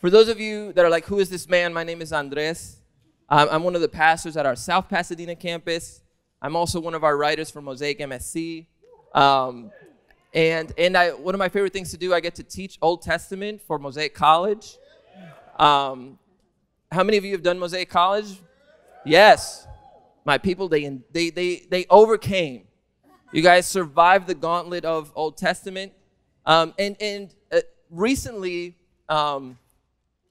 For those of you that are like, who is this man? My name is Andres. I'm one of the pastors at our South Pasadena campus. I'm also one of our writers for Mosaic MSC. One of my favorite things to do, I get to teach Old Testament for Mosaic College. How many of you have done Mosaic College? Yes. My people, they overcame. You guys survived the gauntlet of Old Testament. Recently,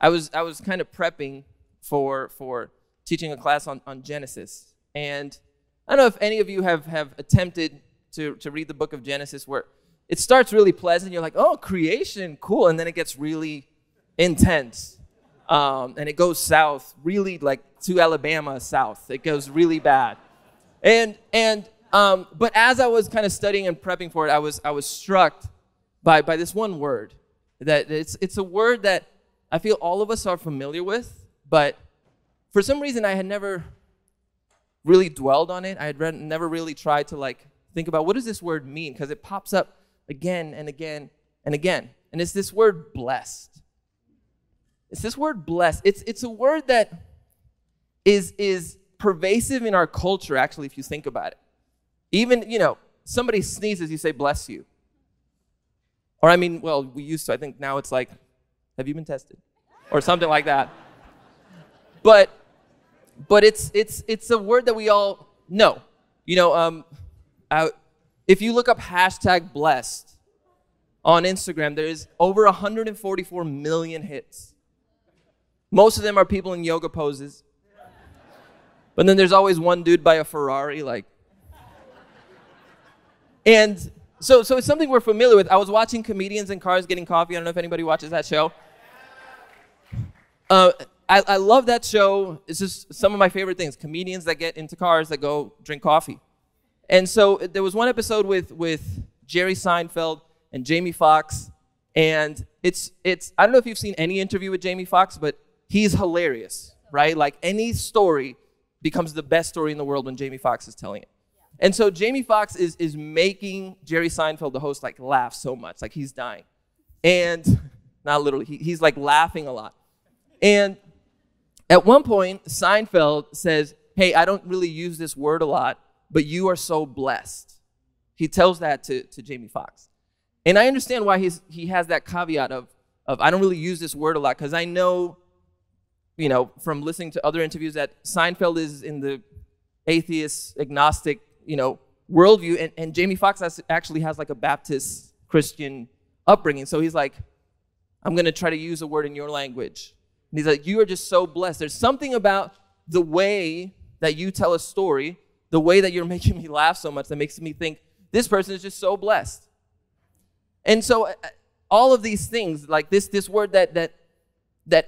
I was kind of prepping for teaching a class on Genesis. And I don't know if any of you have attempted to read the book of Genesis, where it starts really pleasant. You're like, oh, creation, cool. And then it gets really intense. And it goes south, really like to Alabama south. It goes really bad. But as I was kind of studying and prepping for it, I was struck by this one word. That it's a word that I feel all of us are familiar with, but for some reason I had never really dwelled on it. I had never really tried to like think about, what does this word mean? Because it pops up again and again and again. And it's this word blessed. It's this word blessed. It's a word that is pervasive in our culture, actually, if you think about it. Even, somebody sneezes, you say, bless you. Or we used to. I think now it's like, have you been tested? Or something like that. But it's a word that we all know. If you look up #blessed on Instagram, there is over 144 million hits. Most of them are people in yoga poses. But then there's always one dude by a Ferrari, like. And so it's something we're familiar with. I was watching Comedians in Cars Getting Coffee. I don't know if anybody watches that show. I love that show. It's just some of my favorite things. Comedians that get into cars that go drink coffee. And so there was one episode with Jerry Seinfeld and Jamie Foxx. And it's I don't know if you've seen any interview with Jamie Foxx, but he's hilarious, right? Like any story becomes the best story in the world when Jamie Foxx is telling it. And so Jamie Foxx is making Jerry Seinfeld, the host, like laugh so much, like he's dying. And not literally, he's like laughing a lot. And at one point, Seinfeld says, hey, I don't really use this word a lot, but you are so blessed. He tells that to Jamie Foxx. And I understand why he has that caveat of I don't really use this word a lot, because I know, from listening to other interviews that Seinfeld is in the atheist, agnostic, worldview, and Jamie Foxx actually has like a Baptist Christian upbringing. So he's like, I'm going to try to use a word in your language. And he's like, you are just so blessed. There's something about the way that you tell a story, the way that you're making me laugh so much, that makes me think this person is just so blessed. And so all of these things, like this word that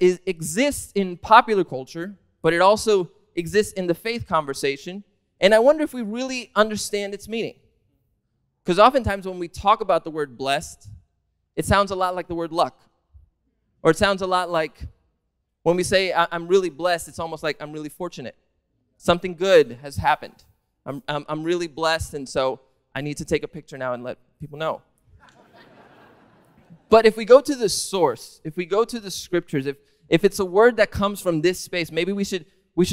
exists in popular culture, but it also exists in the faith conversation. And I wonder if we really understand its meaning. Because oftentimes when we talk about the word blessed, it sounds a lot like the word luck. Or it sounds a lot like when we say I'm really blessed, it's almost like I'm really fortunate. Something good has happened. I'm really blessed, and so I need to take a picture now and let people know. But if we go to the source, if we go to the scriptures, if it's a word that comes from this space, maybe we should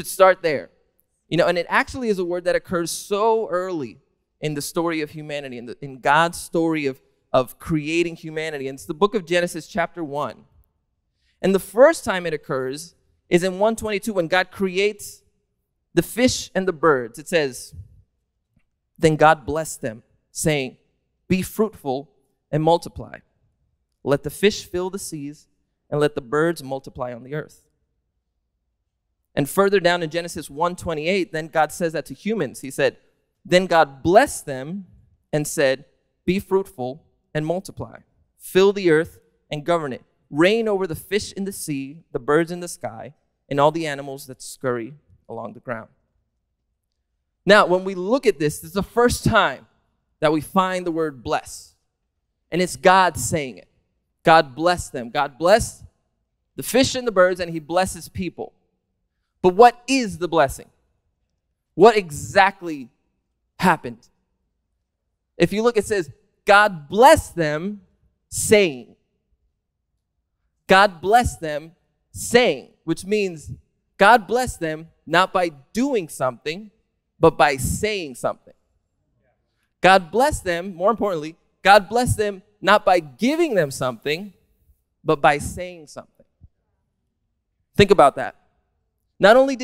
start there. And it actually is a word that occurs so early in the story of humanity, in God's story of creating humanity. And it's the book of Genesis chapter 1. And the first time it occurs is in 1:22, when God creates the fish and the birds. It says, then God blessed them, saying, be fruitful and multiply. Let the fish fill the seas, and let the birds multiply on the earth. And further down in Genesis 1:28, then God says that to humans. He said, then God blessed them and said, be fruitful and multiply. Fill the earth and govern it. Reign over the fish in the sea, the birds in the sky, and all the animals that scurry along the ground. Now, when we look at this is the first time that we find the word bless. And it's God saying it. God blessed them. God blessed the fish and the birds, and he blesses people. But what is the blessing? What exactly happened? If you look, it says, God blessed them, saying. God blessed them, saying, which means God blessed them not by doing something, but by saying something. God blessed them, more importantly, God blessed them not by giving them something, but by saying something. Think about that. Not only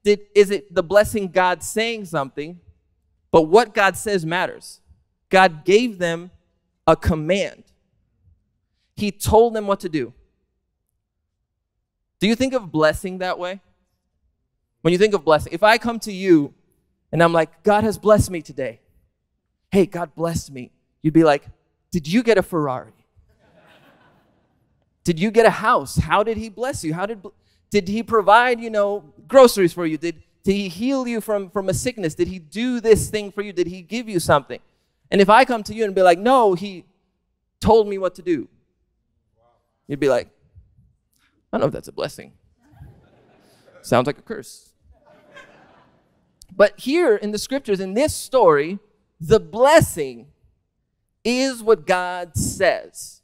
is it the blessing God saying something, but what God says matters. God gave them a command. He told them what to do. Do you think of blessing that way? When you think of blessing, if I come to you and I'm like, God has blessed me today. Hey, God blessed me. You'd be like, did you get a Ferrari? Did you get a house? How did he bless you? Did he provide, groceries for you? Did he heal you from a sickness? Did he do this thing for you? Did he give you something? And if I come to you and be like, no, he told me what to do. You'd be like, I don't know if that's a blessing. Sounds like a curse. But here in the scriptures, in this story, the blessing is what God says.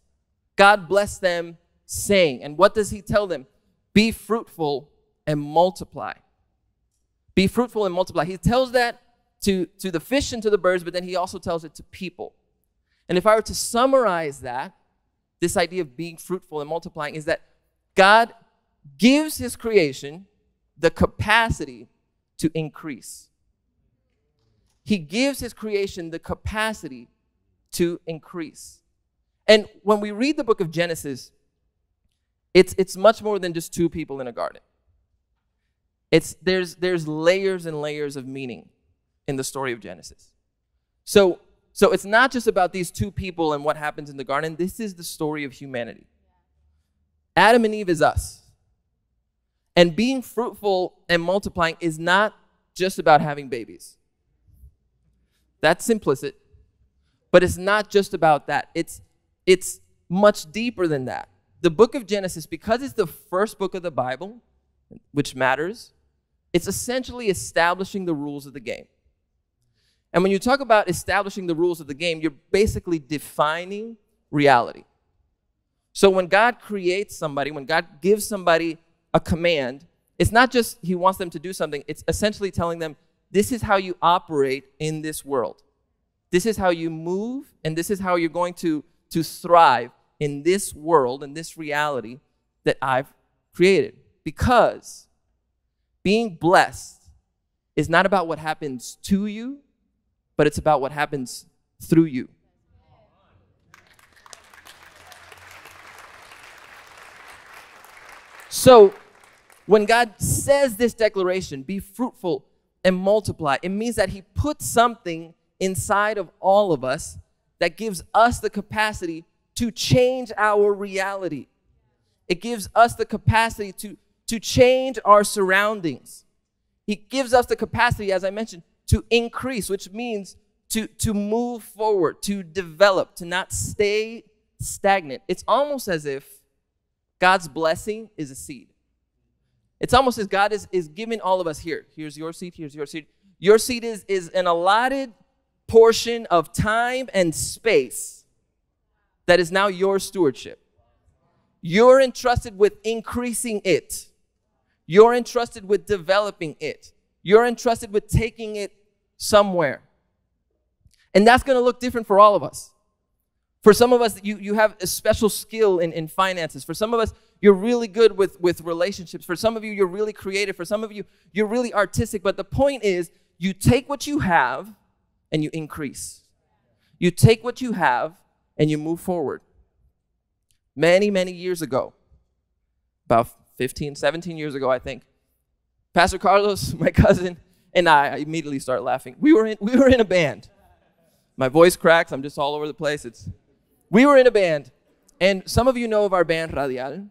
God blessed them saying, and what does he tell them? Be fruitful and multiply. Be fruitful and multiply. He tells that to the fish and to the birds, but then he also tells it to people. And if I were to summarize that, this idea of being fruitful and multiplying is that God gives his creation the capacity to increase. He gives his creation the capacity to increase. And when we read the book of Genesis, it's much more than just two people in a garden. There's layers and layers of meaning in the story of Genesis. So it's not just about these two people and what happens in the garden. This is the story of humanity. Adam and Eve is us. And being fruitful and multiplying is not just about having babies. That's implicit. But it's not just about that. It's much deeper than that. The book of Genesis, because it's the first book of the Bible, which matters, it's essentially establishing the rules of the game. And when you talk about establishing the rules of the game, you're basically defining reality. So when God creates somebody, when God gives somebody a command, it's not just he wants them to do something. It's essentially telling them, this is how you operate in this world. This is how you move, and this is how you're going to thrive in this world, in this reality that I've created. Because being blessed is not about what happens to you, but it's about what happens through you. So when God says this declaration, be fruitful and multiply, it means that he puts something inside of all of us that gives us the capacity to change our reality. It gives us the capacity to change our surroundings. He gives us the capacity, as I mentioned, to increase, which means to move forward, to develop, to not stay stagnant. It's almost as if God's blessing is a seed. It's almost as God is giving all of us here. Here's your seed, here's your seed. Your seed is an allotted portion of time and space that is now your stewardship. You're entrusted with increasing it. You're entrusted with developing it. You're entrusted with taking it somewhere. And that's going to look different for all of us. For some of us, you have a special skill in finances. For some of us, you're really good with relationships. For some of you, you're really creative. For some of you, you're really artistic. But the point is, you take what you have and you increase. You take what you have and you move forward. Many, many years ago, about 15, 17 years ago, I think, Pastor Carlos, my cousin, and I immediately start laughing. We were in a band. My voice cracks. I'm just all over the place. We were in a band. And some of you know of our band Radial,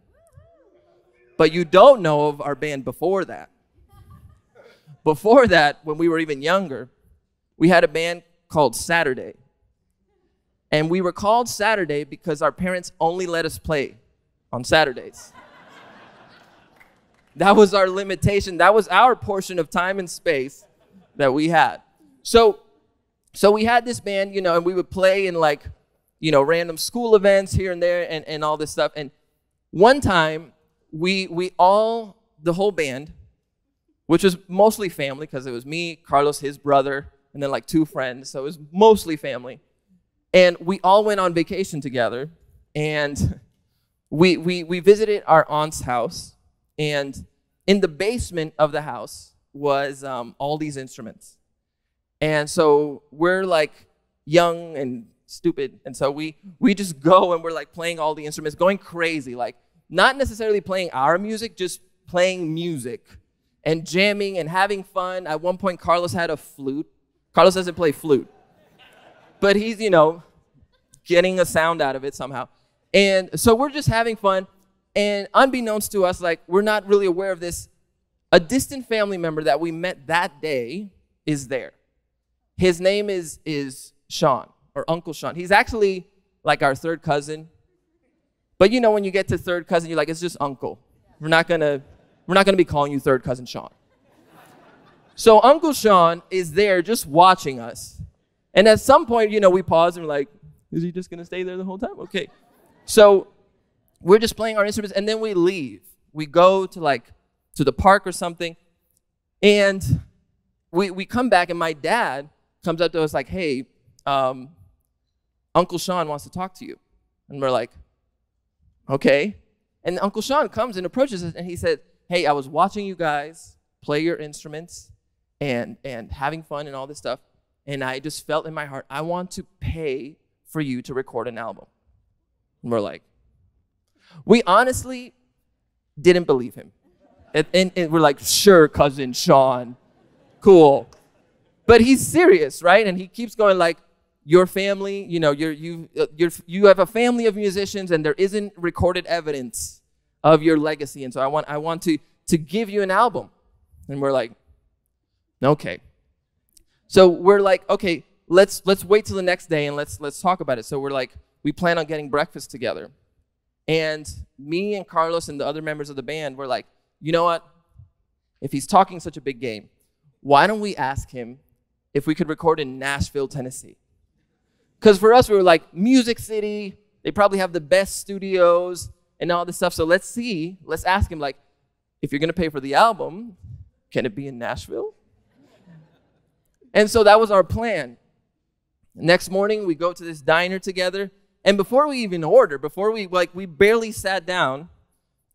but you don't know of our band before that. Before that, when we were even younger, we had a band called Saturday. And we were called Saturday because our parents only let us play on Saturdays. That was our limitation. That was our portion of time and space that we had. So we had this band, and we would play in random school events here and there and all this stuff. And one time the whole band, which was mostly family because it was me, Carlos, his brother, and then like 2 friends. So it was mostly family. And we all went on vacation together. And we visited our aunt's house. And in the basement of the house was all these instruments. And so we're like young and stupid. And so we just go and we're like playing all the instruments, going crazy. Like not necessarily playing our music, just playing music and jamming and having fun. At one point, Carlos had a flute. Carlos doesn't play flute, but he's, getting a sound out of it somehow. And so we're just having fun. And unbeknownst to us, like we're not really aware of this, a distant family member that we met that day is there. His name is Sean, or Uncle Sean. He's actually like our 3rd cousin. But when you get to 3rd cousin, you're like, it's just uncle. We're not gonna be calling you 3rd cousin Sean. So Uncle Sean is there just watching us. And at some point, we pause and we're like, is he just gonna stay there the whole time? Okay. So we're just playing our instruments and then we leave. We go to the park or something. And we come back and my dad comes up to us like, hey, Uncle Sean wants to talk to you. And we're like, okay. And Uncle Sean comes and approaches us and he said, hey, I was watching you guys play your instruments and having fun and all this stuff. And I just felt in my heart, I want to pay for you to record an album. And we're like, we honestly didn't believe him. And we're like, sure, cousin Sean, cool. But he's serious, right? And he keeps going like, your family, you have a family of musicians and there isn't recorded evidence of your legacy. And so I want to give you an album. And we're like, okay. So we're like, okay, let's wait till the next day and let's talk about it. So we're like, we plan on getting breakfast together. And me and Carlos and the other members of the band were like, you know what? If he's talking such a big game, why don't we ask him if we could record in Nashville, Tennessee? Because for us, we were like, Music City, they probably have the best studios and all this stuff. So let's ask him, like, if you're going to pay for the album, can it be in Nashville? And so that was our plan. Next morning, we go to this diner together. And before we even order, we barely sat down,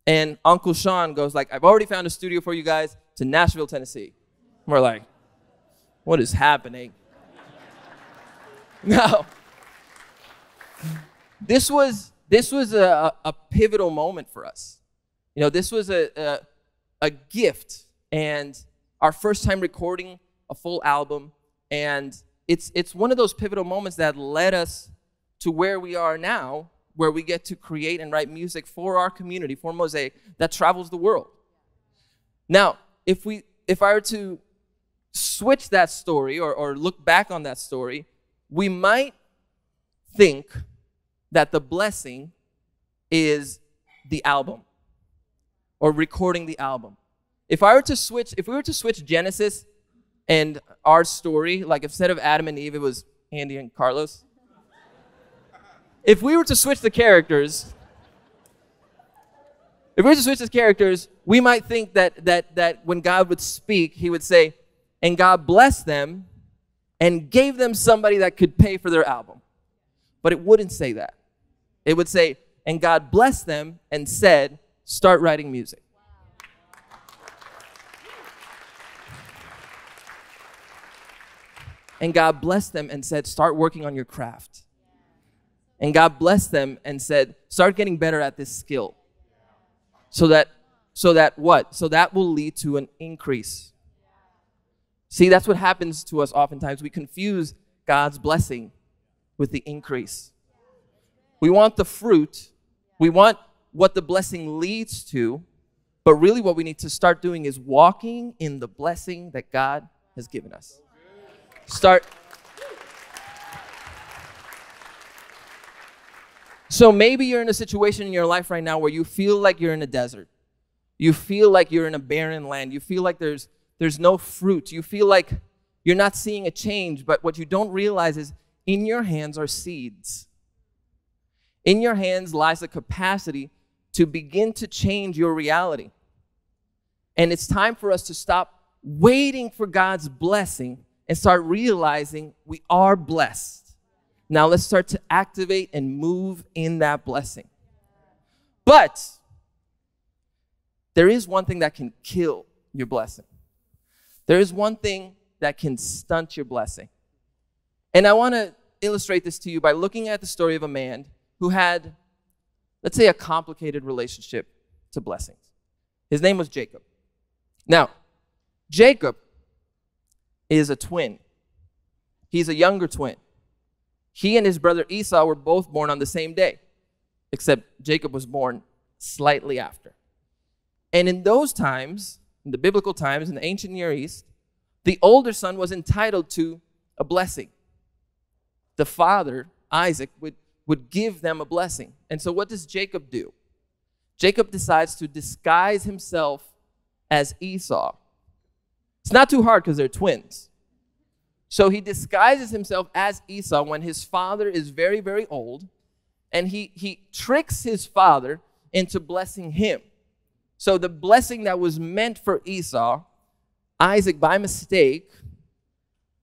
and Uncle Sean goes like, I've already found a studio for you guys to Nashville, Tennessee. And we're like, what is happening? Now, this was a pivotal moment for us. This was a gift and our first time recording a full album. And it's one of those pivotal moments that led us to where we are now, where we get to create and write music for our community, for Mosaic, that travels the world. Now, if I were to switch that story or look back on that story, we might think that the blessing is the album or recording the album. If we were to switch Genesis and our story, like instead of Adam and Eve, it was Andy and Carlos. If we were to switch the characters, we might think that when God would speak, he would say, and God blessed them and gave them somebody that could pay for their album. But it wouldn't say that. It would say, and God blessed them and said, start writing music. And God blessed them and said, start working on your craft. And God blessed them and said, start getting better at this skill. So that what? So that will lead to an increase. See, that's what happens to us oftentimes. We confuse God's blessing with the increase. We want the fruit. We want what the blessing leads to. But really what we need to start doing is walking in the blessing that God has given us. So maybe you're in a situation in your life right now where you feel like you're in a desert. You feel like you're in a barren land. You feel like there's no fruit. You feel like you're not seeing a change, but what you don't realize is in your hands are seeds. In your hands lies the capacity to begin to change your reality. And it's time for us to stop waiting for God's blessing and start realizing we are blessed. Now let's start to activate and move in that blessing. But there is one thing that can kill your blessing. There is one thing that can stunt your blessing. And I want to illustrate this to you by looking at the story of a man who had, let's say, a complicated relationship to blessings. His name was Jacob. Now, Jacob is a twin. He's a younger twin. He and his brother Esau were both born on the same day, except Jacob was born slightly after. And in those times, in the biblical times, in the ancient Near East, the older son was entitled to a blessing. The father, Isaac, would give them a blessing. And so what does Jacob do? Jacob decides to disguise himself as Esau. It's not too hard because they're twins. So he disguises himself as Esau when his father is very, very old, and he tricks his father into blessing him. So the blessing that was meant for Esau, Isaac, by mistake,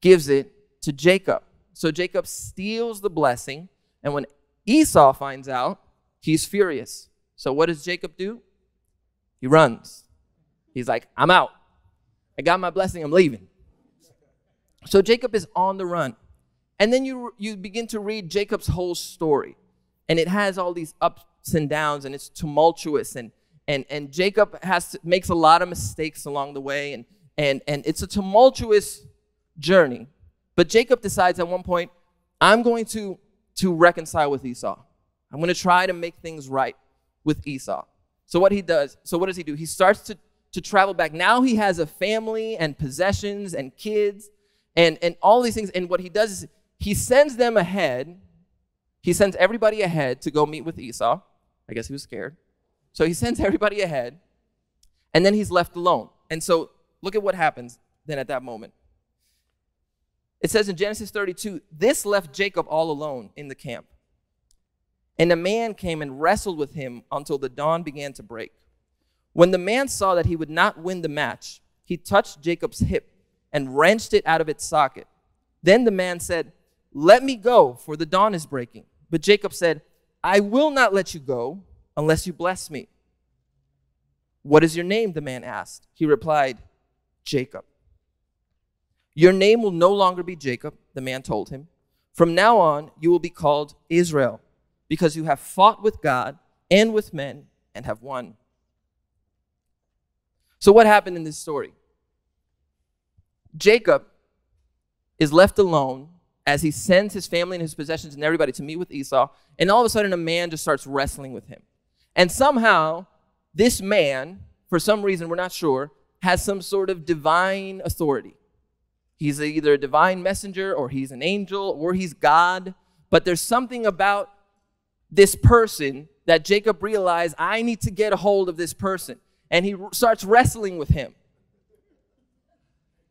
gives it to Jacob. So Jacob steals the blessing, and when Esau finds out, he's furious. So what does Jacob do? He runs. He's like, I'm out. I got my blessing, I'm leaving. So Jacob is on the run. And then you begin to read Jacob's whole story. And it has all these ups and downs, and it's tumultuous. And Jacob makes a lot of mistakes along the way. And it's a tumultuous journey. But Jacob decides at one point, I'm going to reconcile with Esau. I'm going to try to make things right with Esau. So what does he do? He starts to travel back. Now he has a family and possessions and kids and all these things. And what he does is he sends them ahead. He sends everybody ahead to go meet with Esau. I guess he was scared. So he sends everybody ahead, and then he's left alone. And so look at what happens then at that moment. It says in Genesis 32, this left Jacob all alone in the camp. And a man came and wrestled with him until the dawn began to break. When the man saw that he would not win the match, he touched Jacob's hip and wrenched it out of its socket. Then the man said, let me go, for the dawn is breaking. But Jacob said, I will not let you go unless you bless me. What is your name? The man asked. He replied, Jacob. Your name will no longer be Jacob, the man told him. From now on, you will be called Israel, because you have fought with God and with men and have won. So what happened in this story? Jacob is left alone as he sends his family and his possessions and everybody to meet with Esau, and all of a sudden a man just starts wrestling with him. And somehow, this man, for some reason we're not sure, has some sort of divine authority. He's either a divine messenger, or he's an angel, or he's God. But there's something about this person that Jacob realized, I need to get a hold of this person. And he starts wrestling with him.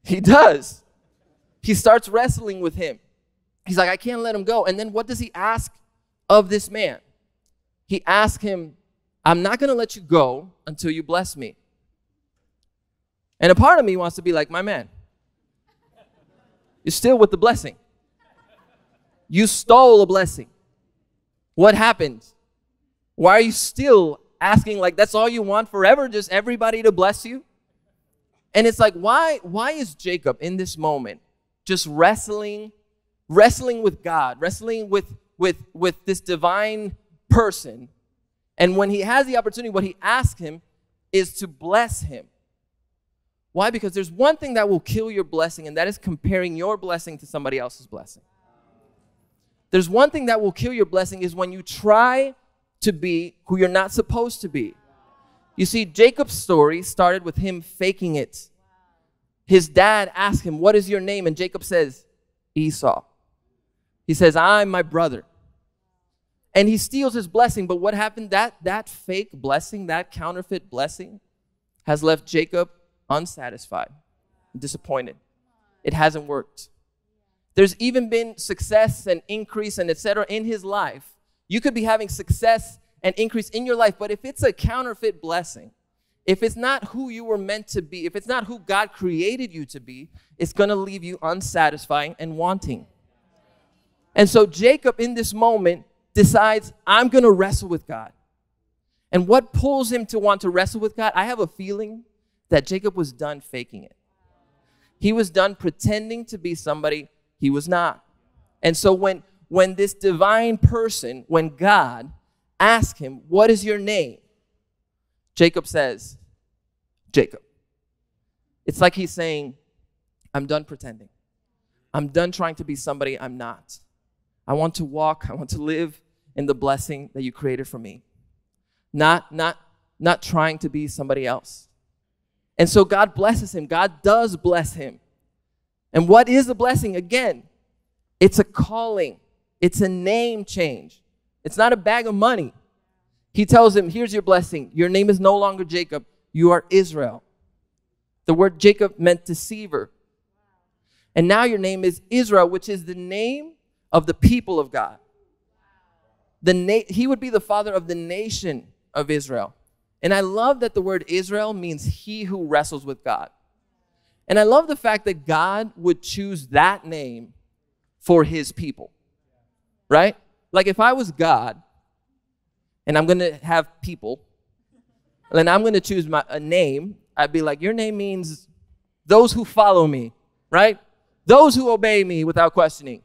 He does. He starts wrestling with him. He's like, I can't let him go. And then what does he ask of this man? He asks him, I'm not going to let you go until you bless me. And a part of me wants to be like, my man, you're still with the blessing. You stole a blessing. What happened? Why are you still asking, like, that's all you want forever, just everybody to bless you? And it's like, why is Jacob in this moment just wrestling with God, wrestling with this divine person? And when he has the opportunity, what he asks him is to bless him. Why? Because there's one thing that will kill your blessing, and that is comparing your blessing to somebody else's blessing. There's one thing that will kill your blessing is when you try to be who you're not supposed to be. You see, Jacob's story started with him faking it. His dad asked him, what is your name? And Jacob says, Esau. He says, I'm my brother. And he steals his blessing. But what happened? That fake blessing, that counterfeit blessing, has left Jacob unsatisfied, disappointed. It hasn't worked. There's even been success and increase and etc. in his life. You could be having success and increase in your life. But if it's a counterfeit blessing, if it's not who you were meant to be, if it's not who God created you to be, it's going to leave you unsatisfying and wanting. And so Jacob in this moment decides, I'm going to wrestle with God. And what pulls him to want to wrestle with God? I have a feeling that Jacob was done faking it. He was done pretending to be somebody he was not. And so when this divine person, when God asked him, what is your name? Jacob says, Jacob. It's like he's saying, I'm done pretending. I'm done trying to be somebody I'm not. I want to walk, I want to live in the blessing that you created for me. Not trying to be somebody else. And so God blesses him. God does bless him. And what is a blessing? Again, it's a calling. It's a name change. It's not a bag of money. He tells him, here's your blessing. Your name is no longer Jacob. You are Israel. The word Jacob meant deceiver. And now your name is Israel, which is the name of the people of God. He would be the father of the nation of Israel. And I love that the word Israel means he who wrestles with God. And I love the fact that God would choose that name for his people. Right? Like if I was God, and I'm going to have people, and I'm going to choose a name, I'd be like, your name means those who follow me, right? Those who obey me without questioning.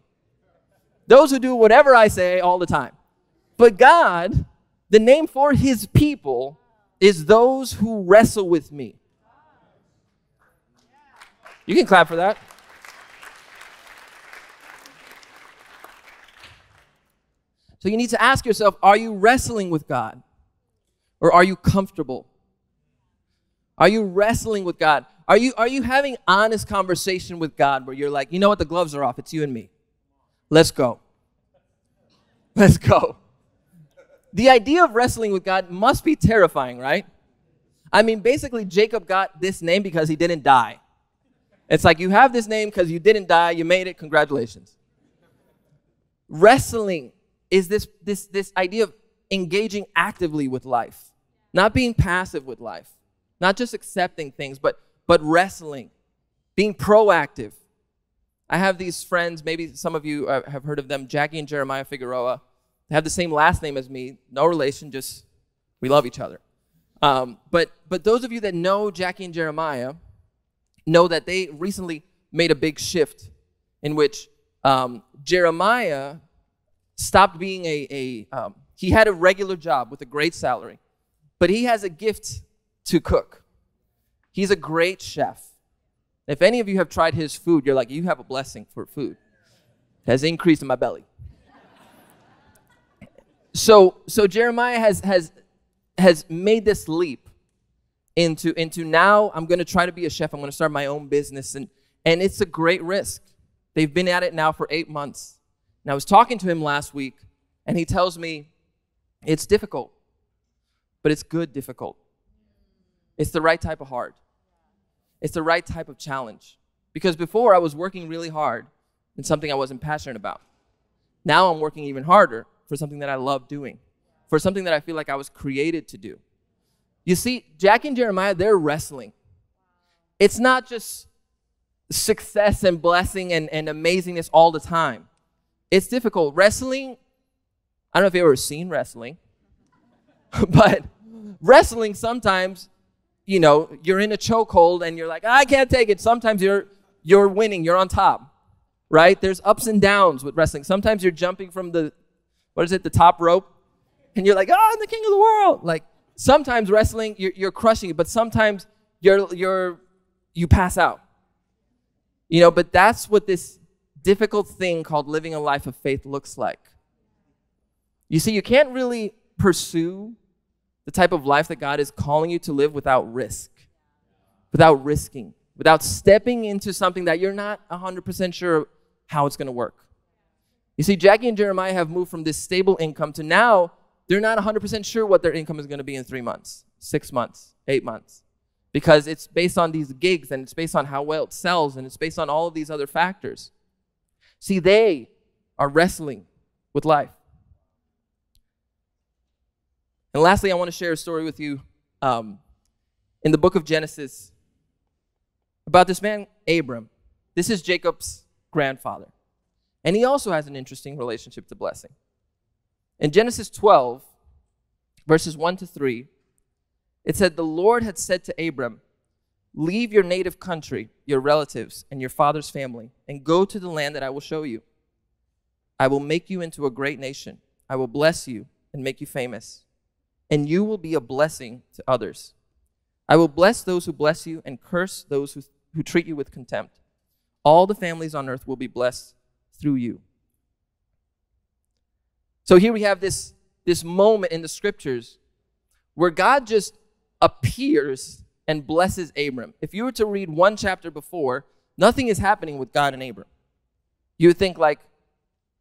Those who do whatever I say all the time. But God, the name for his people is those who wrestle with me. You can clap for that. So you need to ask yourself, are you wrestling with God? Or are you comfortable? Are you wrestling with God? Are you having honest conversation with God where you're like, you know what, the gloves are off, it's you and me. Let's go. Let's go. The idea of wrestling with God must be terrifying, right? I mean, basically, Jacob got this name because he didn't die. It's like, you have this name because you didn't die, you made it, congratulations. Wrestling is this idea of engaging actively with life, not being passive with life, not just accepting things, but wrestling, being proactive. I have these friends, maybe some of you have heard of them, Jackie and Jeremiah Figueroa. They have the same last name as me, no relation, just we love each other. But those of you that know Jackie and Jeremiah know that they recently made a big shift in which Jeremiah stopped being he had a regular job with a great salary, but he has a gift to cook. He's a great chef. If any of you have tried his food, you're like, you have a blessing for food. It has increased in my belly. So Jeremiah has made this leap into now I'm going to try to be a chef. I'm going to start my own business, and it's a great risk. They've been at it now for 8 months. And I was talking to him last week, and he tells me it's difficult, but it's good difficult. It's the right type of hard. It's the right type of challenge. Because before, I was working really hard in something I wasn't passionate about. Now I'm working even harder for something that I love doing, for something that I feel like I was created to do. You see, Jackie and Jeremiah, they're wrestling. It's not just success and blessing and amazingness all the time. It's difficult. Wrestling, I don't know if you've ever seen wrestling, but wrestling sometimes, you know, you're in a chokehold and you're like, I can't take it. Sometimes you're winning, you're on top, right? There's ups and downs with wrestling. Sometimes you're jumping from the top rope, and you're like, oh, I'm the king of the world. Like, sometimes wrestling, you're crushing it, but sometimes you pass out. You know, but that's what this difficult thing called living a life of faith looks like. You see, you can't really pursue the type of life that God is calling you to live without risk, without risking, without stepping into something that you're not 100% sure how it's going to work. You see, Jackie and Jeremiah have moved from this stable income to now they're not 100% sure what their income is going to be in 3 months, 6 months, 8 months, because it's based on these gigs, and it's based on how well it sells, and it's based on all of these other factors. See, they are wrestling with life. And lastly, I want to share a story with you in the book of Genesis about this man, Abram. This is Jacob's grandfather. And he also has an interesting relationship to blessing. In Genesis 12, verses 1 to 3, it said, "The Lord had said to Abram, 'Leave your native country, your relatives, and your father's family, and go to the land that I will show you. I will make you into a great nation. I will bless you and make you famous, and you will be a blessing to others. I will bless those who bless you and curse those who treat you with contempt. All the families on earth will be blessed through you.'" So here we have this moment in the scriptures where God just appears and blesses Abram. If you were to read one chapter before, nothing is happening with God and Abram. You would think like,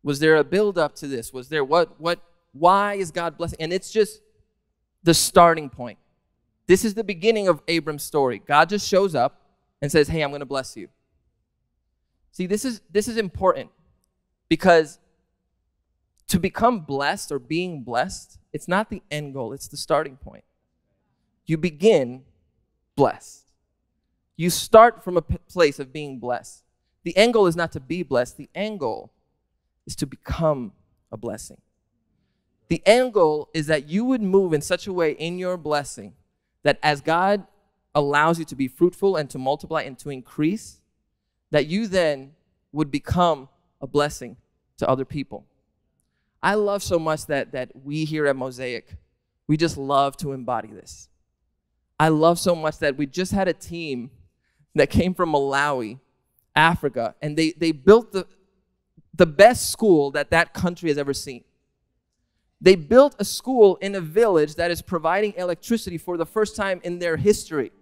was there a build up to this? Was there why is God blessing? And it's just the starting point. This is the beginning of Abram's story. God just shows up and says, "Hey, I'm going to bless you." See, this is important because to become blessed or being blessed, it's not the end goal, it's the starting point. You begin blessed. You start from a place of being blessed. The end goal is not to be blessed. The end goal is to become a blessing. The end goal is that you would move in such a way in your blessing that as God allows you to be fruitful and to multiply and to increase, that you then would become a blessing to other people. I love so much that we here at Mosaic, we just love to embody this. I love so much that we just had a team that came from Malawi, Africa, and they built the best school that country has ever seen. They built a school in a village that is providing electricity for the first time in their history.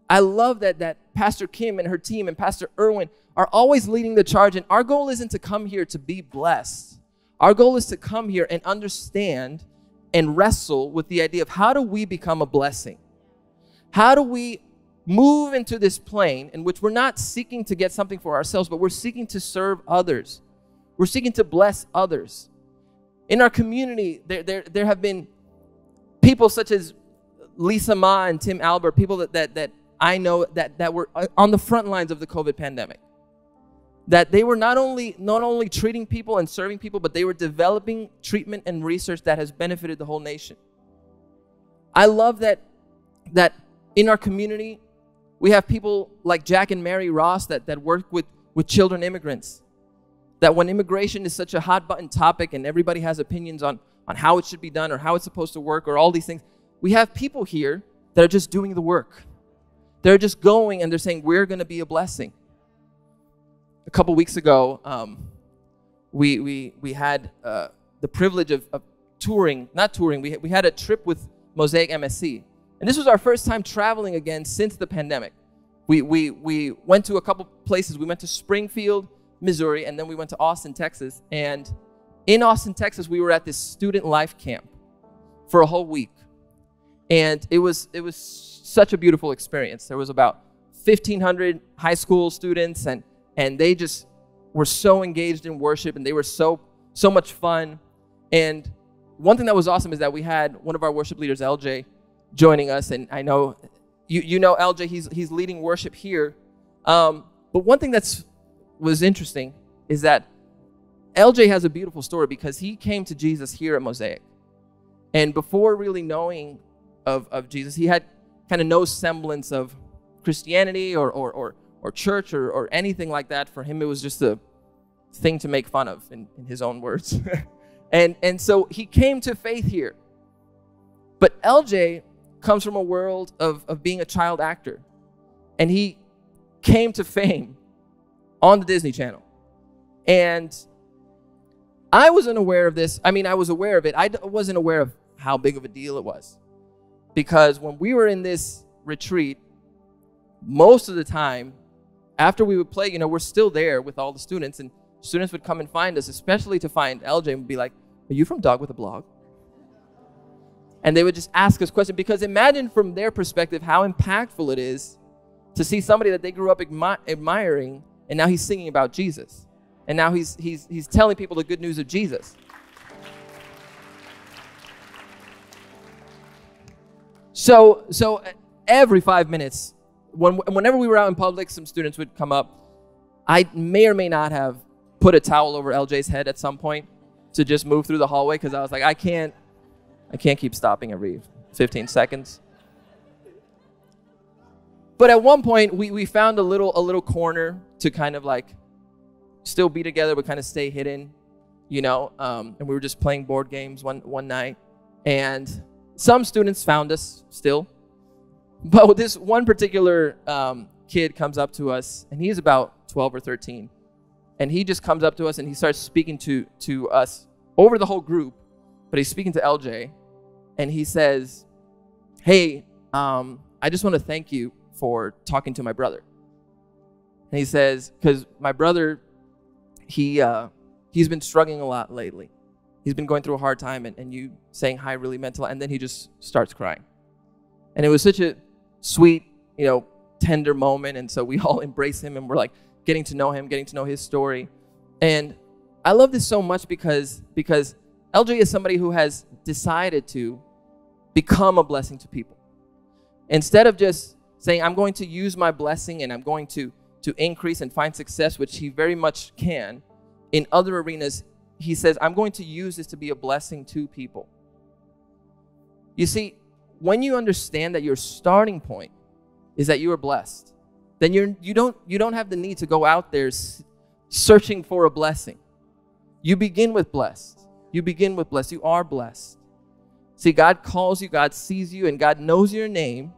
I love that Pastor Kim and her team and Pastor Irwin are always leading the charge, and our goal isn't to come here to be blessed. Our goal is to come here and understand and wrestle with the idea of how do we become a blessing? How do we move into this plane in which we're not seeking to get something for ourselves, but we're seeking to serve others. We're seeking to bless others. In our community, there have been people such as Lisa Ma and Tim Albert, people that I know that were on the front lines of the COVID pandemic. That they were not only treating people and serving people, but they were developing treatment and research that has benefited the whole nation. I love that in our community, we have people like Jack and Mary Ross that work with children immigrants. That when immigration is such a hot button topic and everybody has opinions on how it should be done or how it's supposed to work or all these things, we have people here that are just doing the work. They're just going and they're saying, we're going to be a blessing. A couple weeks ago, we had the privilege of touring, we had a trip with Mosaic MSC. And this was our first time traveling again since the pandemic. We went to a couple places. We went to Springfield, Missouri, and then we went to Austin, Texas. And in Austin, Texas, we were at this student life camp for a whole week. And it was such a beautiful experience. There was about 1,500 high school students, and they just were so engaged in worship, and they were so much fun. And one thing that was awesome is that we had one of our worship leaders, LJ, joining us. And I know you know LJ, he's leading worship here. But one thing was interesting is that LJ has a beautiful story because he came to Jesus here at Mosaic. And before really knowing of Jesus, he had kind of no semblance of Christianity or church or anything like that. For him, it was just a thing to make fun of, in his own words. and so he came to faith here. But LJ comes from a world of being a child actor. And he came to fame on the Disney Channel. And I wasn't aware of this. I mean, I was aware of it. I wasn't aware of how big of a deal it was. Because when we were in this retreat, most of the time, after we would play, we're still there with all the students, and students would come and find us, especially to find LJ, and be like, "Are you from Dog with a Blog?" And they would just ask us questions, because imagine from their perspective how impactful it is to see somebody that they grew up admiring, and now he's singing about Jesus. And now he's telling people the good news of Jesus. So every 5 minutes, whenever we were out in public, some students would come up. I may or may not have put a towel over LJ's head at some point to just move through the hallway, because I was like, I can't keep stopping every 15 seconds. But at one point, we found a little corner to kind of like still be together, but kind of stay hidden, you know. And we were just playing board games one night, and some students found us still. But this one particular kid comes up to us, and he's about 12 or 13. And he just comes up to us and he starts speaking to us over the whole group, but he's speaking to LJ. And he says, hey, I just want to thank you for talking to my brother. And he says, because my brother, he's been struggling a lot lately. He's been going through a hard time, and you saying hi really meant a lot. And then he just starts crying. And it was such a sweet, tender moment. And so we all embrace him, and we're like getting to know him, getting to know his story. And I love this so much because LJ is somebody who has decided to become a blessing to people. Instead of just saying, I'm going to use my blessing and I'm going to increase and find success, which he very much can, in other arenas, he says, I'm going to use this to be a blessing to people. You see, when you understand that your starting point is that you are blessed, then you don't have the need to go out there searching for a blessing. You begin with blessed. You begin with blessed. You are blessed. See, God calls you, God sees you, and God knows your name,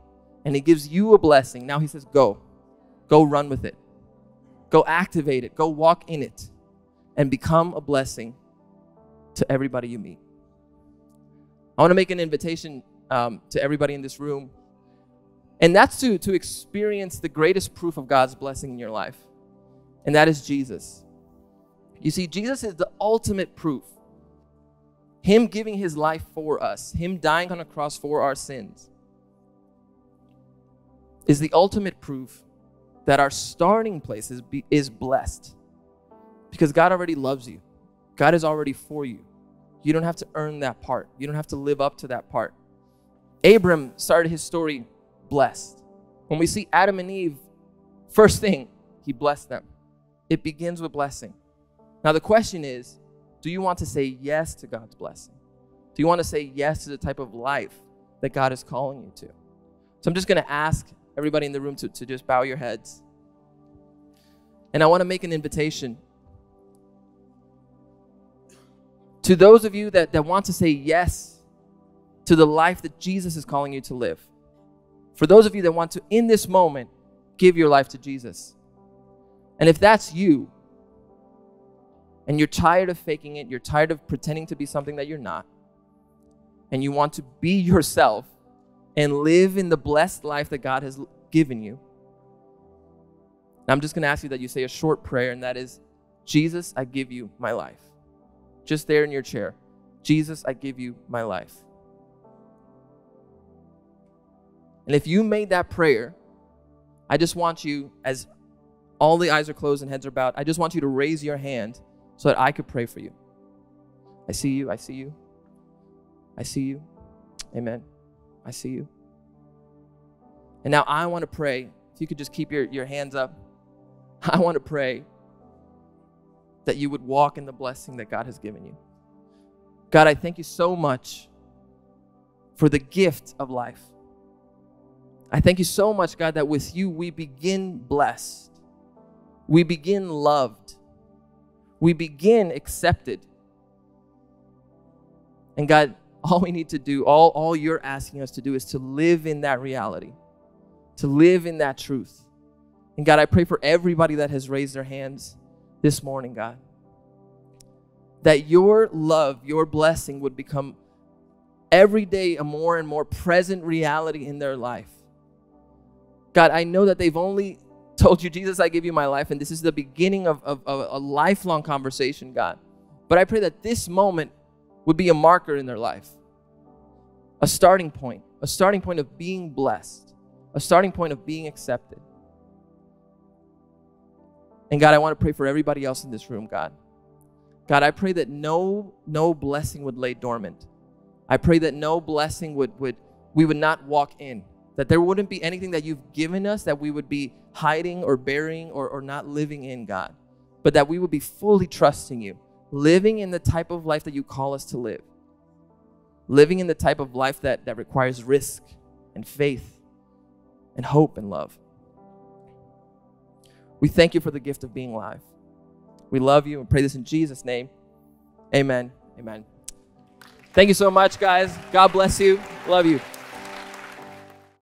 and he gives you a blessing. Now he says, go. Go run with it. Go activate it. Go walk in it and become a blessing to everybody you meet. I want to make an invitation to everybody in this room, and that's to experience the greatest proof of God's blessing in your life, and that is Jesus. You see, Jesus is the ultimate proof. Him giving his life for us, him dying on a cross for our sins, is the ultimate proof that our starting place is blessed, because God already loves you. God is already for you. You don't have to earn that part. You don't have to live up to that part. Abram started his story blessed. When we see Adam and Eve, first thing, he blessed them. It begins with blessing. Now the question is, do you want to say yes to God's blessing? Do you want to say yes to the type of life that God is calling you to? So I'm just going to ask everybody in the room to just bow your heads. And I want to make an invitation to those of you that want to say yes to the life that Jesus is calling you to live. For those of you that want to, in this moment, give your life to Jesus. And if that's you, and you're tired of faking it, you're tired of pretending to be something that you're not, and you want to be yourself and live in the blessed life that God has given you, I'm just going to ask you that you say a short prayer, and that is, Jesus, I give you my life. Just there in your chair. Jesus, I give you my life. And if you made that prayer, I just want you, as all the eyes are closed and heads are bowed, I just want you to raise your hand so that I could pray for you. I see you. I see you. I see you. Amen. I see you. And now I want to pray. If you could just keep your hands up. I want to pray that you would walk in the blessing that God has given you. God, I thank you so much for the gift of life. I thank you so much, God, that with you we begin blessed. We begin loved. We begin accepted. And God, all we need to do, all you're asking us to do is to live in that reality, to live in that truth. And God, I pray for everybody that has raised their hands this morning, God, that your love, your blessing would become every day a more and more present reality in their life. God, I know that they've only told you, Jesus, I give you my life, and this is the beginning of a lifelong conversation, God. But I pray that this moment would be a marker in their life, a starting point of being blessed, a starting point of being accepted. And God, I want to pray for everybody else in this room, God. God, I pray that no blessing would lay dormant. I pray that no blessing would we would not walk in. That there wouldn't be anything that you've given us that we would be hiding or burying or not living in, God. But that we would be fully trusting you, living in the type of life that you call us to live. Living in the type of life that requires risk and faith and hope and love. We thank you for the gift of being alive. We love you and pray this in Jesus' name. Amen. Amen. Thank you so much, guys. God bless you. Love you.